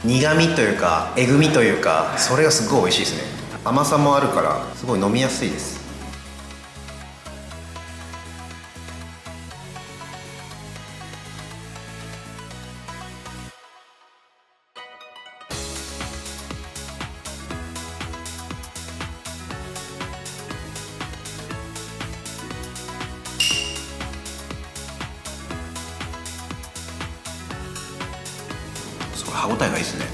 苦味というかえぐみというか、それがすごい美味しいですね。甘さもあるからすごい飲みやすいです。すごい歯応えがいいですね。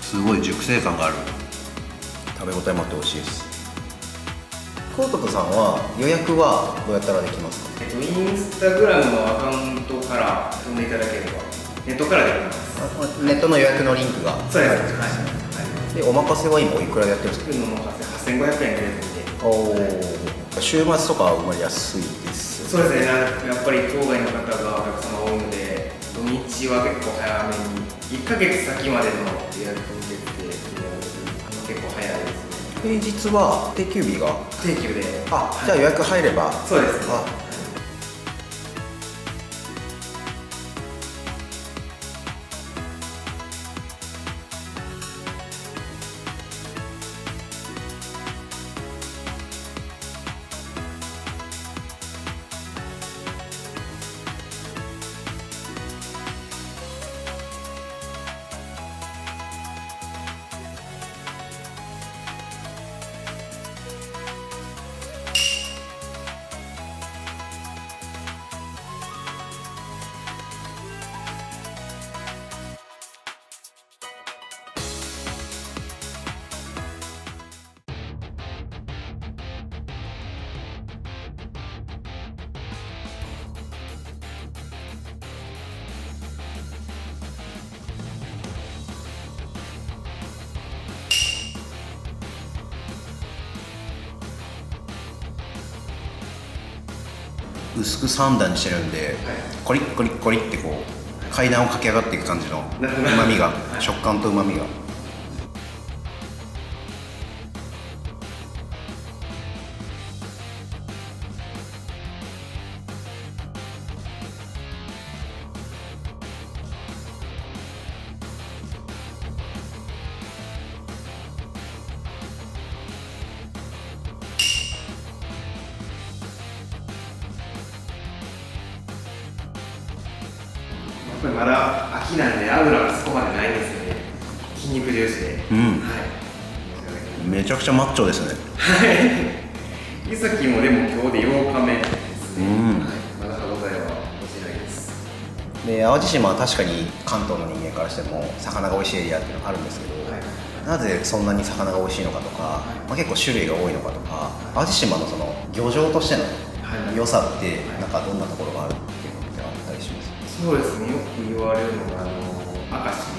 すごい熟成感がある。食べ応えもあって美味しいです。コウトクさんは予約はどうやったらできますか？インスタグラムのアカウントから飛んでいただければ、ネットからできます。ネットの予約のリンクがそうです。はい。で、お任せは今おいくらでやってるんですか？の8500円で出てて。おお。週末とかは生まれやすいです。そうですね。やっぱり当該の方がお客様多いので、土日は結構早めに1ヶ月先までの予約を受けて結構早いですね。平日は定休日が定休で。じゃあ予約入れば。そうですね。薄く3段にしてるんで、コリッコリッコリってこう階段を駆け上がっていく感じの旨味が、食感と旨味が。やっぱりまだ秋なんで油がそこまでないんですよね。筋肉重視で。めちゃくちゃマッチョですね。伊崎もでも今日で8日目ですね。まだ歯応えは落ちないです。で、淡路島は確かに関東の人間からしても魚が美味しいエリアっていうのがあるんですけど、なぜそんなに魚が美味しいのかとか、結構種類が多いのかとか、淡路島のその漁場としての良さってなんかどんなところがあるっていうのってあったりします？そうですね。よく言われるのが明石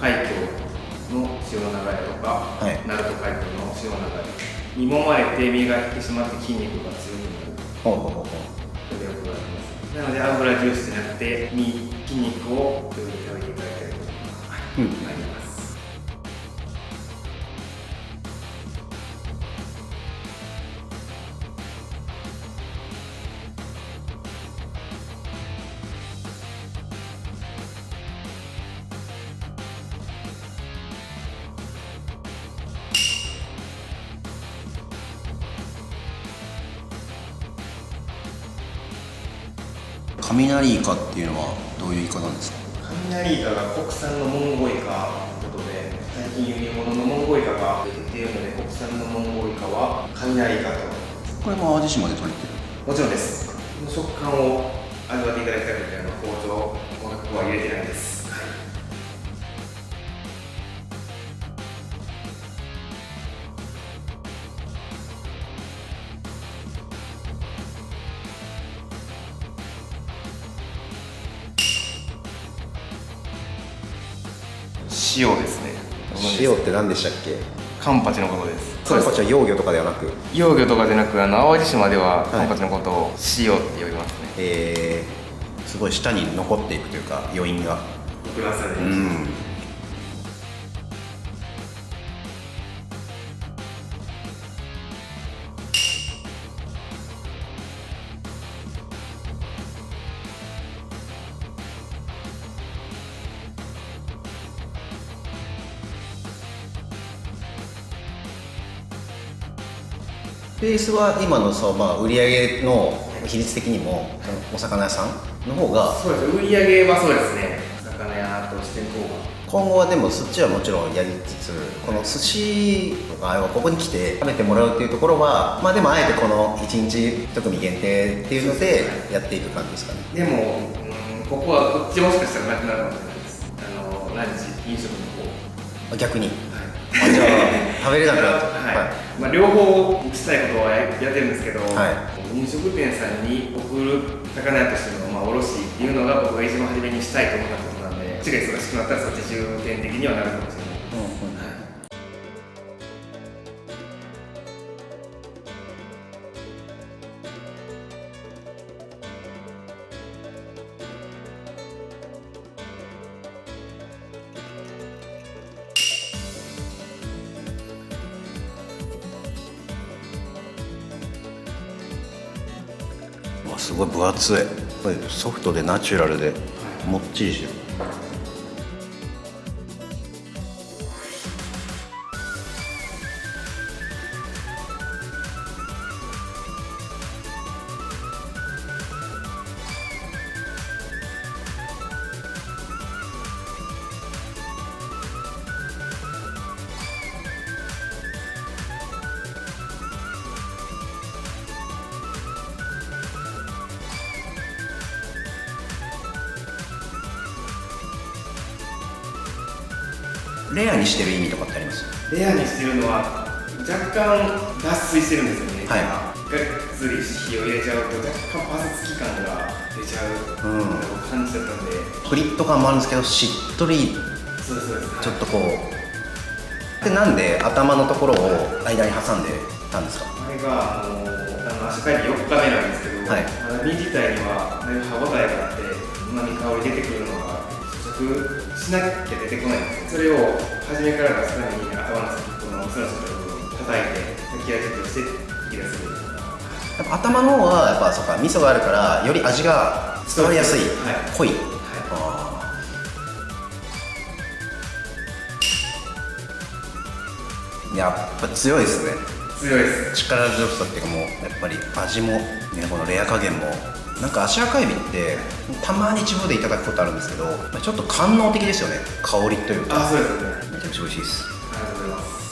海峡の潮の流れとか、鳴門海峡の潮の流れに揉まれて身が引き締まって筋肉が強くなる。それでよく言われます。なので油重視じゃなくて筋肉を上手に食べていただきたいと思います。雷イカっていうのはどういうイカなんですか？雷イカが国産のモンゴウイカということで、最近輸入物のモンゴウイカが出ているので、国産のモンゴウイカは雷イカと。これも淡路島で取れてる？もちろんです。食感を味わっていただきたいので、包丁ここは入れてないです。塩ですね。塩って何でしたっけ？カンパチのことです。カンパチは幼魚とかではなく？幼魚とかでなく、淡路島ではカンパチのことを塩って呼びますね。すごい舌に残っていくというか余韻が。僕らさね。ベースは今の売り上げの比率的にもお魚屋さんの方が。そうです。売り上げはそうですね。お魚屋としてる方が。今後はでもそっちはもちろんやりつつ、この寿司がここに来て食べてもらうっていうところはでもあえてこの1日1組限定っていうのでやっていく感じですかね。でもここはこっちもしかしたらなくなるかもしれないです。ランチ飲食の方。逆に。じゃあ食べれなくなっちゃう。両方したいことはやってるんですけど、飲食店さんに送る魚屋としての卸っていうのが僕が一番初めにしたいと思ったことなんで、こっちが忙しくなったらそっち重点的にはなるかもしれない。すごい分厚い。ソフトでナチュラルでもっちりしてる。レアにしてる意味とかってあります？レアにしてるのは若干脱水してるんですよね。がっつり火を入れちゃうと若干パサつき感が出ちゃう感じだったんで、プリッと感もあるんですけどしっとり、そうです、ちょっとこうで、なんで頭のところを間に挟んでたんですか？あれが足帰り4日目なんですけど、身自体にはだいぶ歯応えがあってうまみ香り出てくるのが咀嚼しなきゃ出てこないんですよ。それを初めから出すために頭の先っぽのスラスラ部分を叩いて先味として引き出す。やっぱ頭の方はやっぱそうか、味噌があるからより味が伝わりやすい、濃い。やっぱ強いですね。強いです。力強さっていうか、もうやっぱり味もね、このレア加減も。なんか足赤エビってたまに地方でいただくことあるんですけど、ちょっと官能的ですよね、香りというか。そうですよね。めちゃくちゃ美味しいです。ありがとうございます。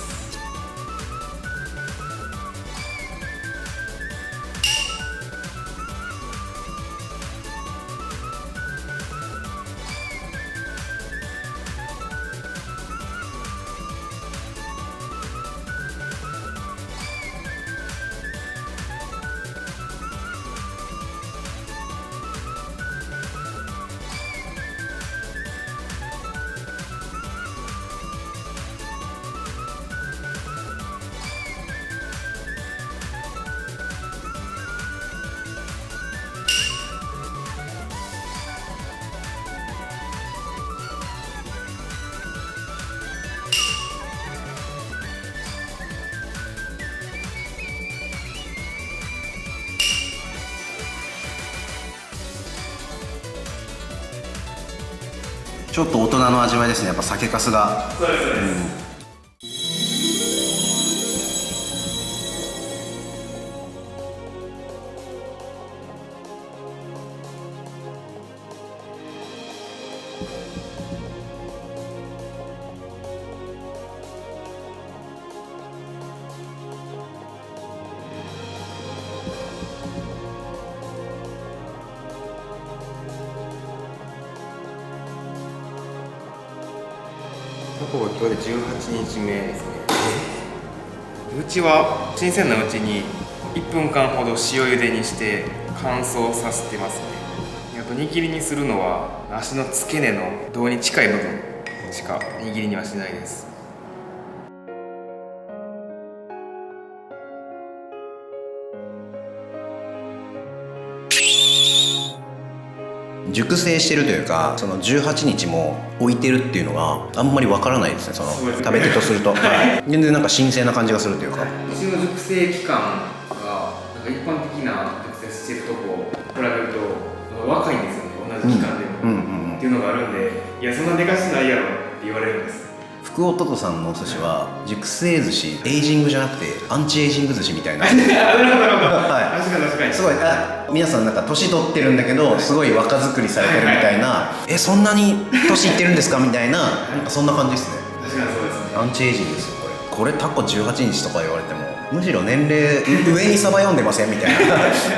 ちょっと大人の味わいですね、やっぱ酒粕が。そうです、そうです。今日で18日目ですね。うちは新鮮なうちに1分間ほど塩茹でにして乾燥させてますね。あと煮切りにするのは足の付け根の胴に近い部分しか握りにはしないです。熟成してるというか、その18日も置いてるっていうのがあんまりわからないですね、その食べ手とすると、全然なんか新鮮な感じがするというか。うちの熟成期間がなんか一般的な熟成してるとこ比べると若いんですよね、同じ期間でも、っていうのがあるんで、いやそんなでかしてないやろって言われるんです。福男さんのお寿司は熟成寿司、エイジングじゃなくてアンチエイジング寿司みたいな。なるほど、はい、確かに確かに。すごい、皆さんなんか年取ってるんだけどすごい若作りされてるみたいな、そんなに年いってるんですかみたいな、なんかそんな感じですね。確かにそうですね。アンチエイジングですよこれタコ18日とか言われても、むしろ年齢上にサバ読んでませんみたいな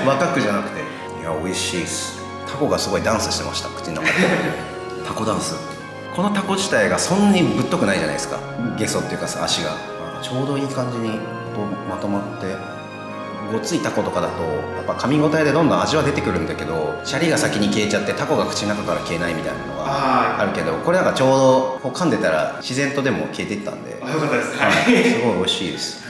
若くじゃなくて、いや美味しいです。タコがすごいダンスしてました、口の中で。タコダンス。このタコ自体がそんなにぶっとくないじゃないですか、ゲソっていうかさ、足がちょうどいい感じにまとまって、ごついタコとかだとやっぱ噛み応えでどんどん味は出てくるんだけど、シャリが先に消えちゃってタコが口の中から消えないみたいなのがあるけど、これなんかちょうどこう噛んでたら自然とでも消えていったんで、よかったです。はい、すごい美味しいです。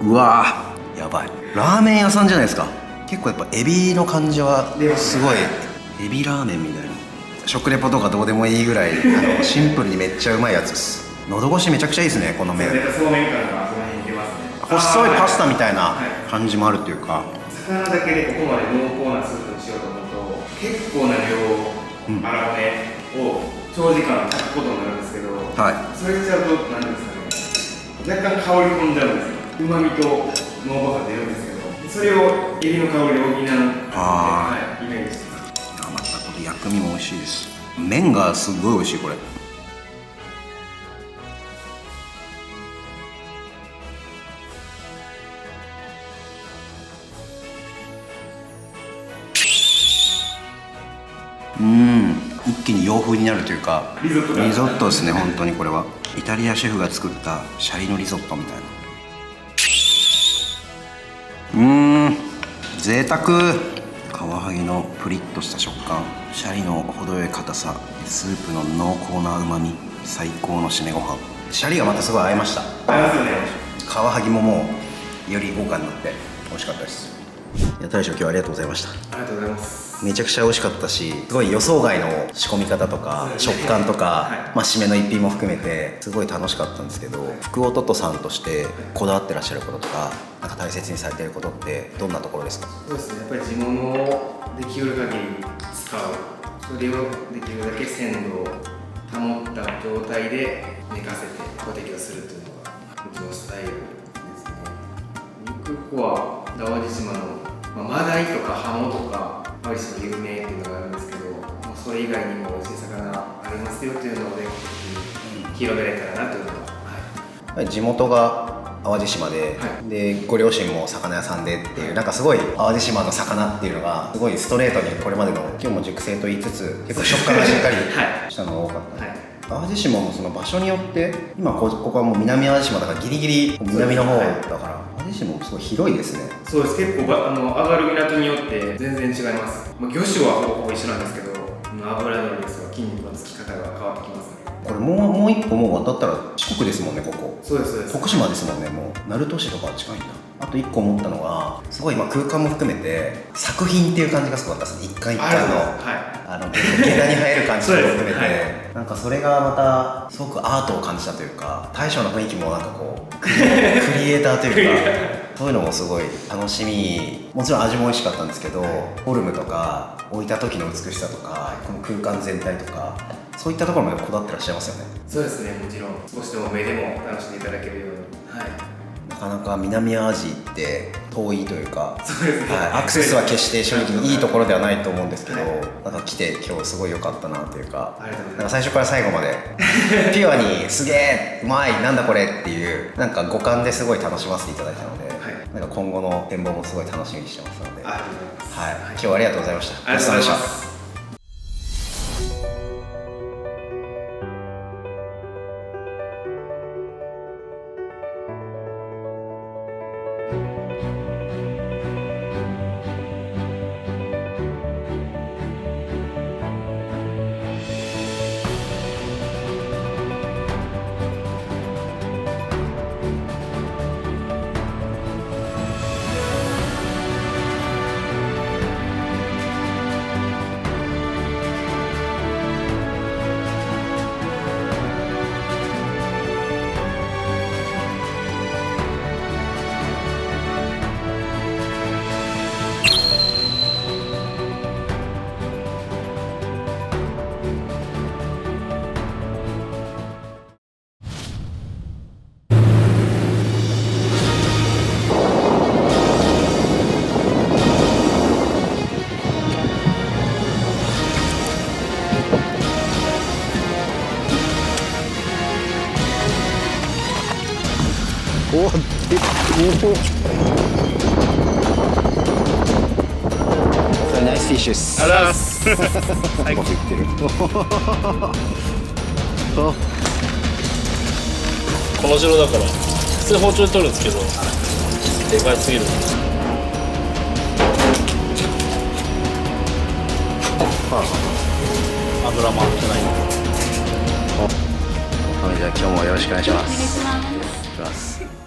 うわーやばい、ラーメン屋さんじゃないですか。結構やっぱエビの感じはすごい、エビラーメンみたいな、食レポとかどうでもいいぐらいシンプルにめっちゃうまいやつです。喉越しめちゃくちゃいいですね、この麺。そうめん感がその辺に出ますね。細いパスタみたいな感じもあるっていうか、魚だけでここまで濃厚なスープにしようと思うと結構な量、粗めを長時間炊くことになるんですけど、それしちゃうと何ですかね、若干香り込んじゃうんですよ。うまみと濃厚さ出るんですけど、それをエビの香りで補う、イメージしてます。またこれ薬味も美味しいです。麺がすごい美味しいこれ。一気に洋風になるというか、リゾットですね。本当にこれはイタリアシェフが作ったシャリのリゾットみたいな。贅沢。カワハギのプリッとした食感、シャリの程よい硬さ、スープの濃厚なうまみ、最高の締めご飯。シャリがまたすごい合いました。合いますよね。カワハギももうより豪華になって美味しかったです。いや、大将今日はありがとうございました。ありがとうございます。めちゃくちゃ美味しかったし、すごい予想外の仕込み方とか食感とか、締めの一品も含めてすごい楽しかったんですけど、福男さんとしてこだわってらっしゃることとか、なんか大切にされていることってどんなところですか？そうですね、やっぱり地物をできる限り使う、それをできるだけ鮮度を保った状態で寝かせてご提供するというのがうちのスタイルですね。肉コア淡路島の、マダイとかハモとか淡路島有名っていうのがあるんですけど、それ以外にも美味しい魚ありますよというのを全国的に広めれたらなというのが、地元が淡路島で、はい、でご両親も魚屋さんでっていう、なんかすごい淡路島の魚っていうのがすごいストレートにこれまでの今日も熟成と言いつつ結構食感がしっかりしたのが多かった、はい、淡路島もその場所によって今ここはもう南淡路島だからギリギリ南の方だから、淡路島もすごい広いですね。そうです、結構上がる港によって全然違います。魚種はほぼ一緒なんですけど、脂乗りですとか筋肉のつき方が変わってきますね。これもう一個もう渡ったら四国ですもんね、ここ。そうですそうです。徳島ですもんね。もう鳴門市とか近いんだ。あと一個思ったのがすごい空間も含めて作品っていう感じがすごかったです。一回一回の下駄に入る感じも含めて、はい、なんかそれがまたすごくアートを感じたというか、大将の雰囲気もなんかこうクリエイターというかそういうのもすごい楽しみ。もちろん味も美味しかったんですけど、フォルムとか置いた時の美しさとか、この空間全体とか、そういったところまでこだわってらっしゃいますよね。そうですね、もちろん少しでも目でも楽しんでいただけるように、はい、なかなか南淡路って遠いというか、そうですね、はい、アクセスは決して正直いいところではないと思うんですけど、なんか来て今日すごい良かったなというか、なんか最初から最後までピュアにすげえうまいなんだこれっていうなんか五感ですごい楽しませていただいたので、はい、なんか今後の展望もすごい楽しみにしてますので、はい、今日はありがとうございました。ありがとうございます。ナイスフィッシュです。ありがとうございます。最後言ってる。この城だから普通包丁で取るんですけど、でかいすぎる。油回ってない。じゃあ今日もよろしくお願いします。お願いします。いきます。